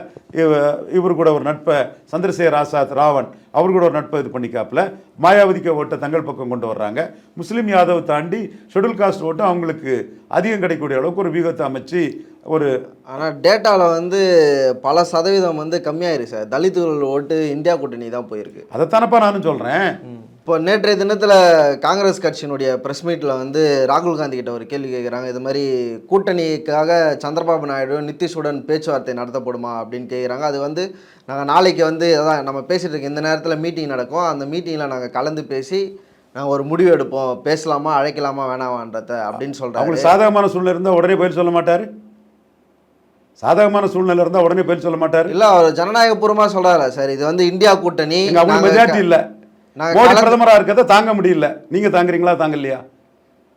இவர் கூட ஒரு நட்பை சந்திரசேகர் ஆசாத் ராவன் அவர் கூட ஒரு நட்பை இது பண்ணிக்காப்புல, மாயாவதிக்கு ஓட்டை தங்கள் பக்கம் கொண்டு வர்றாங்க. முஸ்லீம் யாதவ் தாண்டி ஷெட்யூல் காஸ்ட் ஓட்டும் அவங்களுக்கு அதிகம் கிடைக்கக்கூடிய அளவுக்கு ஒரு வியூகத்தை அமைச்சு ஒரு. ஆனால் டேட்டாவில் வந்து பல சதவீதம் வந்து கம்மியாயிருக்கு சார். தலித்துகள் ஓட்டு இந்தியா கூட்டணி தான் போயிருக்கு. அதைத்தானப்பா நானும் சொல்கிறேன். இப்போ நேற்றைய தினத்தில் காங்கிரஸ் கட்சியினுடைய ப்ரெஸ் மீட்டில் வந்து ராகுல் காந்தி கிட்ட ஒரு கேள்வி கேட்குறாங்க. இது மாதிரி கூட்டணிக்காக சந்திரபாபு நாயுடு நிதிஷுடன் பேச்சுவார்த்தை நடத்தப்படுமா அப்படின்னு கேட்குறாங்க. அது வந்து நாங்கள் நாளைக்கு வந்து அதான் நம்ம பேசிகிட்டு இருக்க இந்த நேரத்தில் மீட்டிங் நடக்கும், அந்த மீட்டிங்கில் நாங்கள் கலந்து பேசி நாங்கள் ஒரு முடிவு எடுப்போம், பேசலாமா அழைக்கலாமா வேணாமான்றத அப்படின்னு சொல்கிறாங்க. அவங்களுக்கு சாதகமான சூழ்நிலை இருந்தால் உடனே பதில் சொல்ல மாட்டார். சாதகமான சூழ்நிலை இருந்தால் உடனே பதில் சொல்ல மாட்டார். இல்லை, அவர் ஜனநாயகபூர்வமாக சொல்கிறாரா சார், இது வந்து இந்தியா கூட்டணி, அவங்க மெஜாரிட்டி இல்லை, மோடி பிரதமராக இருக்கிறத தாங்க முடியல. நீங்க தாங்குறீங்களா தாங்கலையா?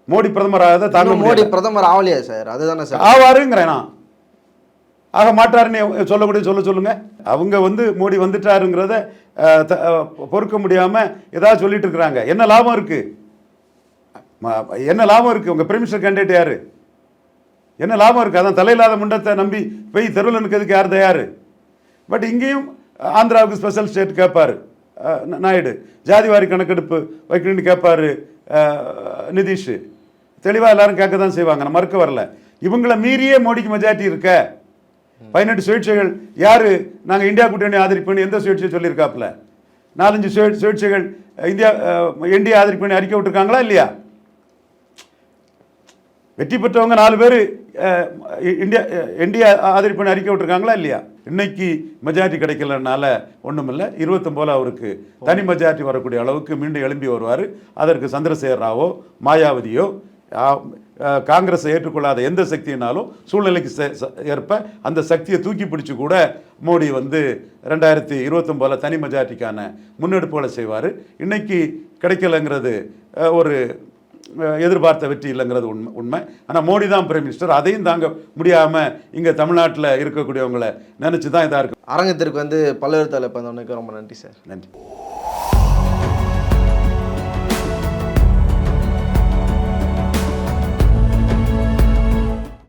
மோடி பிரதமராக தாங்க மோடி பிரதமர் ஆகலையா சார்? அதுதானே சார் ஆவாருங்கிறேன் நான். ஆக மாட்டாருன்னு சொல்லக்கூடிய சொல்லுங்க. அவங்க வந்து மோடி வந்துட்டாருங்கிறத பொறுக்க முடியாம ஏதாவது சொல்லிட்டு இருக்கிறாங்க. என்ன லாபம் இருக்கு? என்ன லாபம் இருக்கு? உங்க பிரைம் மினிஸ்டர் கேண்டிடேட் யாரு? என்ன லாபம் இருக்கு? அதான் தலையில்லாத முண்டத்தை நம்பி போய் தெருவில் நிற்கிறதுக்கு யார் தயாரு? பட் இங்கேயும் ஆந்திராவுக்கு ஸ்பெஷல் ஸ்டேட் கேட்பாரு நாயுடு, ஜாதிவாரி கணக்கெடுப்பு வைக்கணும்னு கேட்பாரு நிதிஷ். தெளிவாக எல்லாரும் கேட்க தான் செய்வாங்க, நான் மறுக்க வரல. இவங்களை மீறியே மோடிக்கு மெஜாரிட்டி இருக்க. 18 சுயேட்சைகள் யாரு நாங்கள் இந்தியா கூட்டணி ஆதரிப்புன்னு எந்த சுயேட்சை சொல்லியிருக்காப்புல? 4-5 சுயேட்சைகள் இந்தியா என்டிஏ ஆதரிப்புன்னு அறிக்கை விட்டுருக்காங்களா இல்லையா? வெற்றி பெற்றவங்க 4 பேர் என்டிஏ ஆதரிப்புன்னு அறிக்கை விட்டுருக்காங்களா இல்லையா? இன்னைக்கு மெஜாரிட்டி கிடைக்கலனால ஒன்றும் இல்லை, 29 அவருக்கு தனி மெஜாரிட்டி வரக்கூடிய அளவுக்கு மீண்டும் எழும்பி வருவார். அதற்கு சந்திரசேகர் ராவோ மாயாவதியோ காங்கிரஸை ஏற்றுக்கொள்ளாத எந்த சக்தியினாலும் சூழ்நிலைக்கு ஏற்ப அந்த சக்தியை தூக்கி பிடிச்சி கூட மோடி வந்து 2029 தனி மெஜாரிட்டிக்கான முன்னெடுப்புகளை செய்வார். இன்னைக்கு கிடைக்கலைங்கிறது ஒரு எதிர்பார்த்த வெற்றி இல்லைங்கிறது உண்மை. ஆனால் மோடி தான் பிரைம் மினிஸ்டர், அதையும் தாங்க முடியாமல் இங்கே தமிழ்நாட்டில் இருக்கக்கூடியவங்களை நினச்சி தான் இதாக இருக்குது. அரங்கத்திற்கு வந்து பல்வேறு தலைப்பு ரொம்ப நன்றி சார். நன்றி.